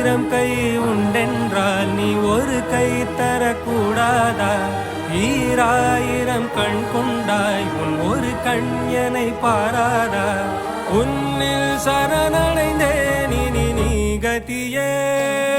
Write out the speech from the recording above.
ஆயிரம் கை உண்டென்றால் நீ ஒரு கை தரக்கூடாதா? ஈராயிரம் கண் கொண்டாய் உன் ஒரு கண் என்னை பாராதா? உன்னில் சரணடைந்தேன் இனி நீ கதியே.